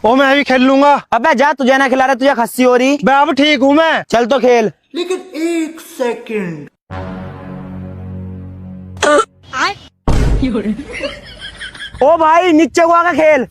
ओ मैं भी खेल लूंगा। अबे जा, तुझे ना खिला रहे, तुझे खस्सी हो रही। मैं अब ठीक हूँ मैं। चल तो खेल। लेकिन 1 सेकंड। ओ भाई नीचे को आकर खेल।